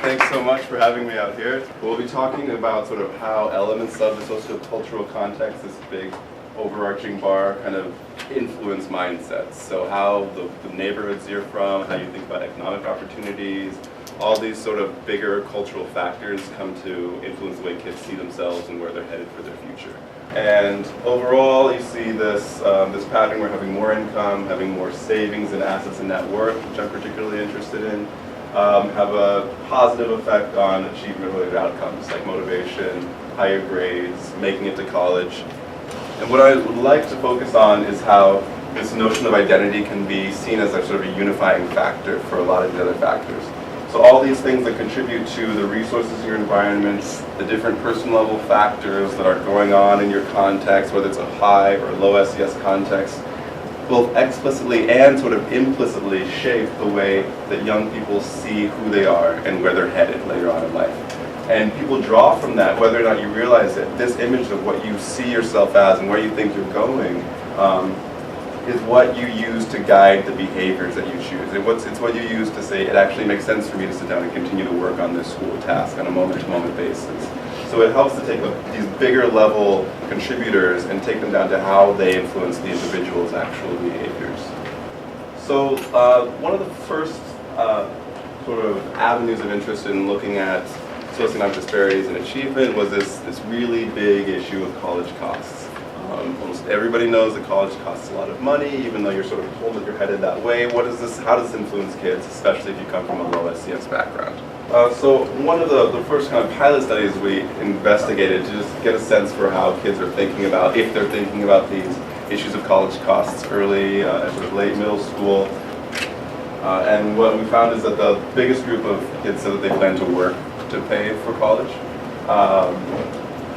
Thanks so much for having me out here. We'll be talking about sort of how elements of the sociocultural context, this big overarching bar, kind of influence mindsets. So how the neighborhoods you're from, how you think about economic opportunities, all these sort of bigger cultural factors come to influence the way kids see themselves and where they're headed for their future. And overall, you see this pattern. We're having more income, having more savings and assets and net worth, which I'm particularly interested in, have a positive effect on achievement-related outcomes like motivation, higher grades, making it to college. And what I would like to focus on is how this notion of identity can be seen as a sort of a unifying factor for a lot of the other factors. So all these things that contribute to the resources in your environment, the different person level factors that are going on in your context, whether it's a high or low SES context, both explicitly and sort of implicitly shape the way that young people see who they are and where they're headed later on in life. And people draw from that, whether or not you realize it, this image of what you see yourself as and where you think you're going is what you use to guide the behaviors that you choose. It's what you use to say, it actually makes sense for me to sit down and continue to work on this school task on a moment-to-moment basis. So it helps to take these bigger level contributors and take them down to how they influence the individual's actual behaviors. So one of the first sort of avenues of interest in looking at socioeconomic disparities in achievement was this really big issue of college costs. Almost everybody knows that college costs a lot of money, even though you're sort of told that you're headed that way. How does this influence kids, especially if you come from a low SES background? So one of the first kind of pilot studies we investigated to just get a sense for how kids are thinking about, if they're thinking about these issues of college costs early, sort of late middle school. And what we found is that the biggest group of kids said that they plan to work to pay for college.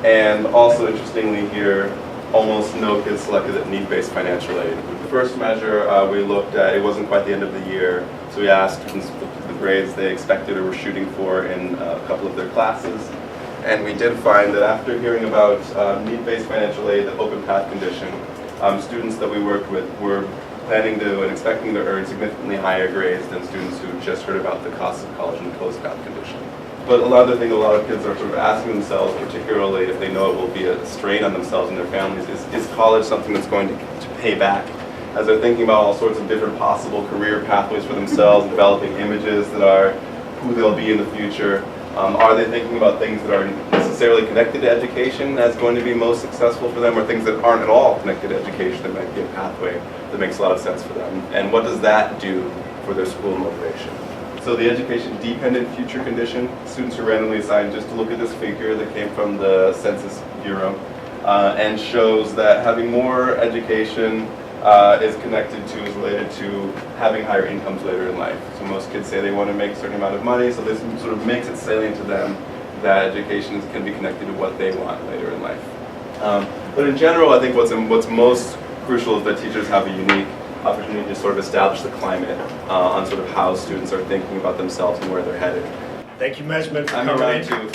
And also interestingly here, almost no kids selected at need-based financial aid. The first measure we looked at, it wasn't quite the end of the year, so we asked students the grades they expected or were shooting for in a couple of their classes. And we did find that after hearing about need-based financial aid, the open path condition, students that we worked with were planning to and expecting to earn significantly higher grades than students who just heard about the cost of college and the closed path condition. But another thing a lot of kids are sort of asking themselves, particularly if they know it will be a strain on themselves and their families, is college something that's going to pay back? As they're thinking about all sorts of different possible career pathways for themselves and developing images that are who they'll be in the future, are they thinking about things that are necessarily connected to education as going to be most successful for them, or things that aren't at all connected to education that might be a pathway that makes a lot of sense for them? And what does that do for their school motivation? So the education-dependent future condition, students are randomly assigned just to look at this figure that came from the Census Bureau and shows that having more education is related to having higher incomes later in life. So most kids say they want to make a certain amount of money, so this sort of makes it salient to them that education can be connected to what they want later in life. But in general, I think what's most crucial is that teachers have a unique opportunity to sort of establish the climate on sort of how students are thinking about themselves and where they're headed. Thank you, management, for I'm coming around in. too.